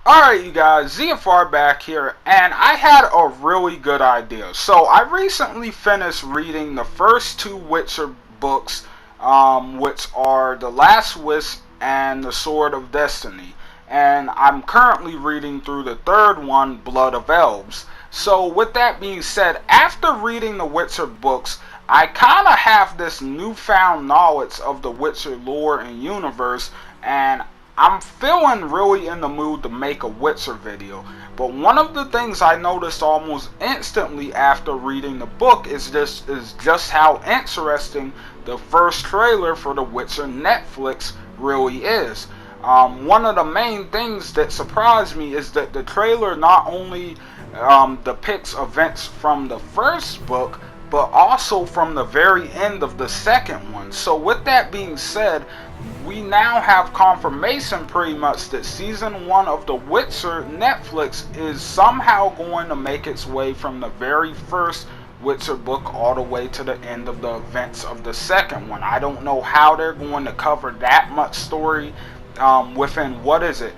Alright, you guys, ZFR back here, and I had a really good idea. So, I recently finished reading the first two Witcher books, which are The Last Wish and The Sword of Destiny. And I'm currently reading through the third one, Blood of Elves. So, with that being said, after reading the Witcher books, I kind of have this newfound knowledge of the Witcher lore and universe, and I'm feeling really in the mood to make a Witcher video. But one of the things I noticed almost instantly after reading the book is just how interesting the first trailer for the Witcher Netflix really is. One of the main things that surprised me is that the trailer not only depicts events from the first book, but also from the very end of the second one. So with that being said, we now have confirmation pretty much that season 1 of The Witcher Netflix is somehow going to make its way from the very first Witcher book all the way to the end of the events of the second one. I don't know how they're going to cover that much story within,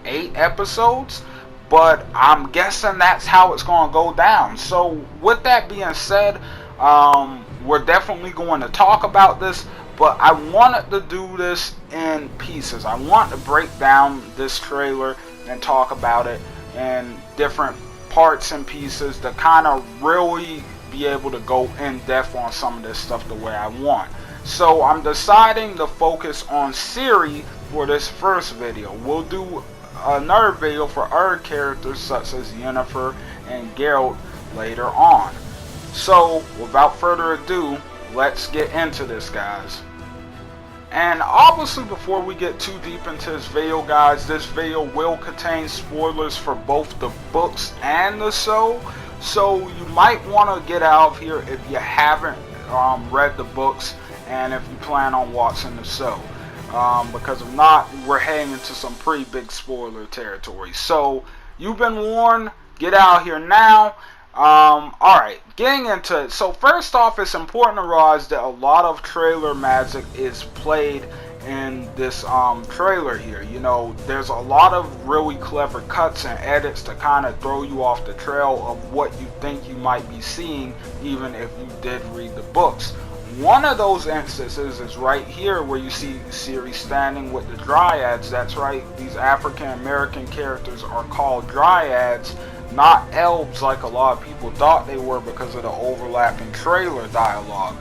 8 episodes? But I'm guessing that's how it's going to go down. So with that being said, we're definitely going to talk about this, but I wanted to do this in pieces. I want to break down this trailer and talk about it in different parts and pieces to kind of really be able to go in depth on some of this stuff the way I want. So I'm deciding to focus on Ciri for this first video. We'll do another video for other characters such as Yennefer and Geralt later on. So, without further ado, let's get into this, guys. And obviously, before we get too deep into this video, guys, this video will contain spoilers for both the books and the show. So, you might want to get out of here if you haven't read the books and if you plan on watching the show. Because if not, we're heading into some pretty big spoiler territory. So, you've been warned. Get out of here now. Alright, getting into it. So first off, it's important to realize that a lot of trailer magic is played in this trailer here. You know, there's a lot of really clever cuts and edits to kind of throw you off the trail of what you think you might be seeing, even if you did read the books. One of those instances is right here where you see Ciri standing with the Dryads. That's right, these African American characters are called Dryads, not elves like a lot of people thought they were because of the overlapping trailer dialogue.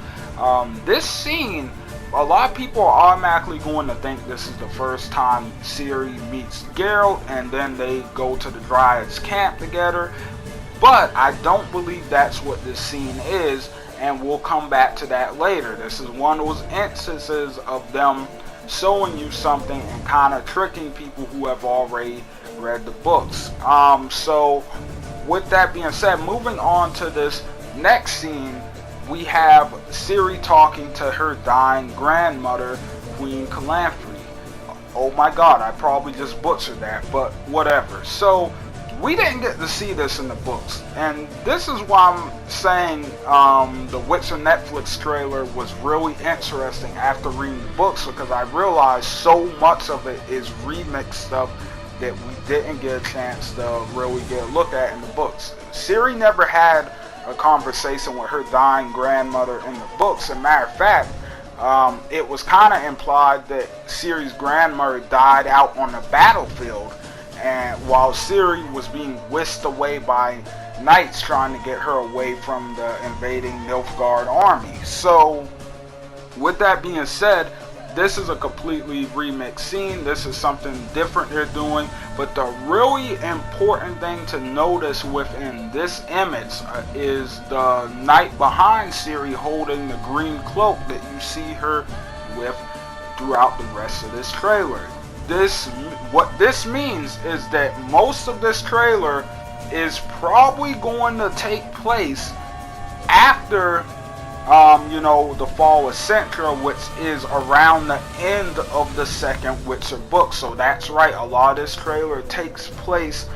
This scene, a lot of people are automatically going to think this is the first time Ciri meets Geralt and then they go to the Dryads camp together, but I don't believe that's what this scene is, and we'll come back to that later. This is one of those instances of them showing you something and kind of tricking people who have already read the books. So with that being said, moving on to this next scene, we have Ciri talking to her dying grandmother, Queen Calanthe. Oh my god, I probably just butchered that, but whatever. So we didn't get to see this in the books, and this is why I'm saying the Witcher Netflix trailer was really interesting after reading the books, because I realized so much of it is remix stuff that we didn't get a chance to really get a look at in the books. Ciri never had a conversation with her dying grandmother in the books. As a matter of fact, it was kind of implied that Ciri's grandmother died out on the battlefield, and while Ciri was being whisked away by knights trying to get her away from the invading Nilfgaard army. So with that being said, this is a completely remixed scene. This is something different they're doing. But the really important thing to notice within this image is the knight behind Ciri holding the green cloak that you see her with throughout the rest of this trailer. What this means is that most of this trailer is probably going to take place after the fall of Cintra, which is around the end of the second Witcher book. So that's right, a lot of this trailer takes place,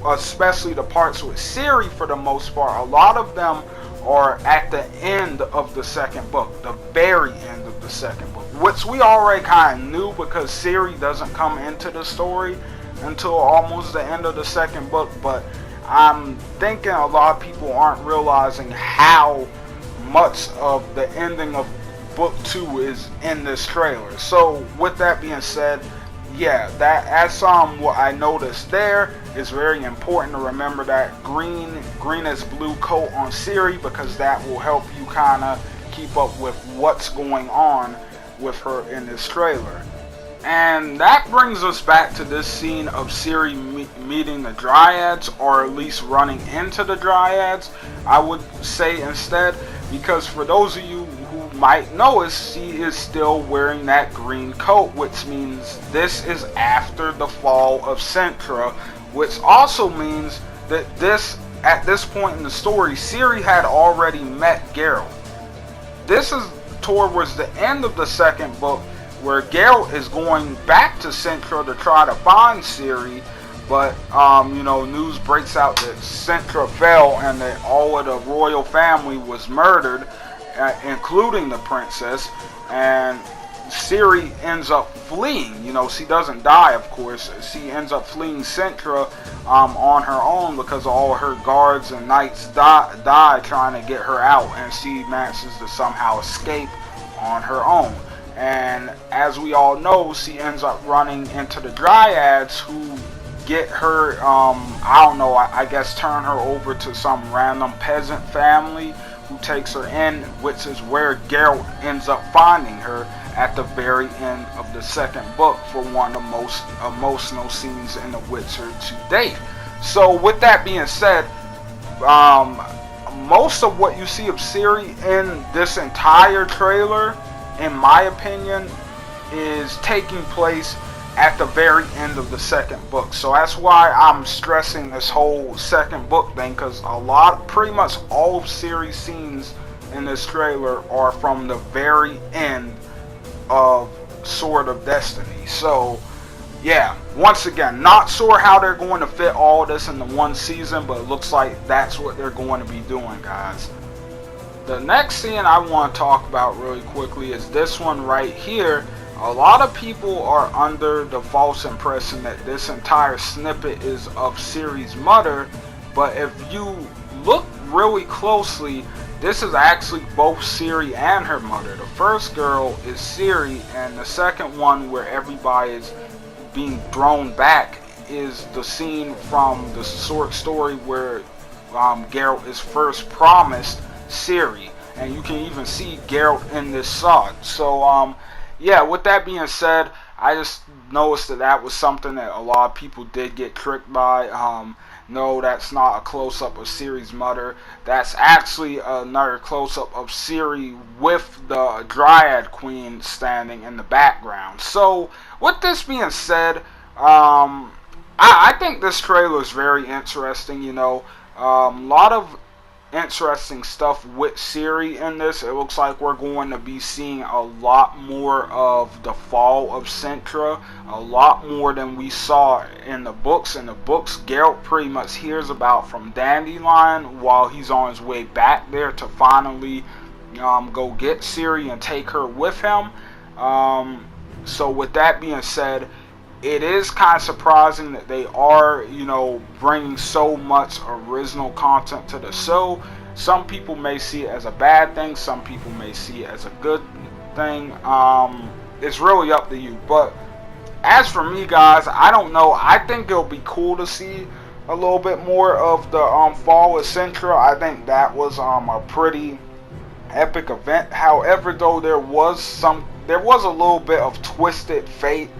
especially the parts with Ciri for the most part, a lot of them are at the end of the second book, the very end the second book, which we already kind of knew because Ciri doesn't come into the story until almost the end of the second book, but I'm thinking a lot of people aren't realizing how much of the ending of book 2 is in this trailer. So with that being said, yeah, that's what I noticed there. Is very important to remember that green as blue coat on Ciri, because that will help you kind of keep up with what's going on with her in this trailer. And that brings us back to this scene of Ciri meeting the Dryads, or at least running into the Dryads, I would say instead, because for those of you who might notice, she is still wearing that green coat, which means this is after the fall of Cintra, which also means that at this point in the story, Ciri had already met Geralt. This is towards the end of the second book, where Geralt is going back to Cintra to try to find Ciri, but news breaks out that Cintra fell and that all of the royal family was murdered, including the princess, and Ciri ends up fleeing. She doesn't die, of course. She ends up fleeing Cintra on her own, because all her guards and knights die trying to get her out, and she manages to somehow escape on her own. And as we all know, she ends up running into the Dryads, who get her, I guess turn her over to some random peasant family who takes her in, which is where Geralt ends up finding her at the very end of the second book for one of the most emotional scenes in The Witcher to date. So with that being said, most of what you see of Ciri in this entire trailer, in my opinion, is taking place at the very end of the second book. So that's why I'm stressing this whole second book thing, because pretty much all of Ciri's scenes in this trailer are from the very end of Sword of Destiny. So yeah, once again, not sure how they're going to fit all this into one season, but it looks like that's what they're going to be doing, guys. The next scene I want to talk about really quickly is this one right here. A lot of people are under the false impression that this entire snippet is of Ciri's mother, but if you look really closely, this is actually both Ciri and her mother. The first girl is Ciri, and the second one, where everybody is being thrown back, is the scene from the short story where Geralt is first promised Ciri, and you can even see Geralt in this shot. So yeah, with that being said, I just noticed that was something that a lot of people did get tricked by. No, that's not a close-up of Ciri's mother. That's actually another close-up of Ciri with the Dryad Queen standing in the background. So with this being said, I think this trailer is very interesting. A lot of interesting stuff with Ciri in this. It looks like we're going to be seeing a lot more of the fall of Cintra, a lot more than we saw in the books. In the books, Geralt pretty much hears about from Dandelion while he's on his way back there to finally go get Ciri and take her with him. So with that being said, it is kind of surprising that they are, bringing so much original content to the show. Some people may see it as a bad thing. Some people may see it as a good thing. It's really up to you. But as for me, guys, I don't know. I think it'll be cool to see a little bit more of the fall of Cintra. I think that was a pretty epic event. However, though, there was a little bit of twisted fate.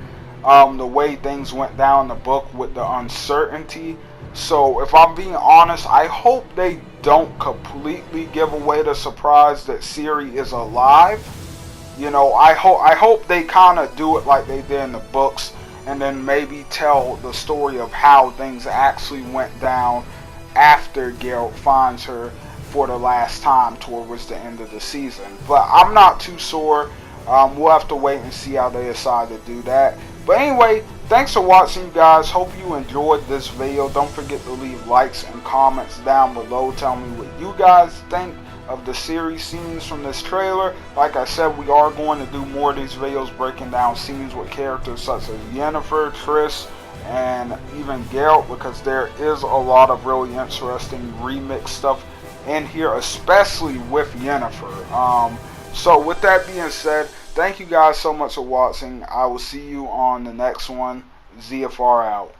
The way things went down in the book with the uncertainty. So if I'm being honest, I hope they don't completely give away the surprise that Ciri is alive. I hope they kind of do it like they did in the books, and then maybe tell the story of how things actually went down after Geralt finds her for the last time towards the end of the season. But I'm not too sure. We'll have to wait and see how they decide to do that. But anyway, thanks for watching, guys. Hope you enjoyed this video. Don't forget to leave likes and comments down below. Tell me what you guys think of the Ciri scenes from this trailer. Like I said, we are going to do more of these videos breaking down scenes with characters such as Yennefer, Triss, and even Geralt, because there is a lot of really interesting remix stuff in here, especially with Yennefer. So with that being said, thank you guys so much for watching. I will see you on the next one. ZFR out.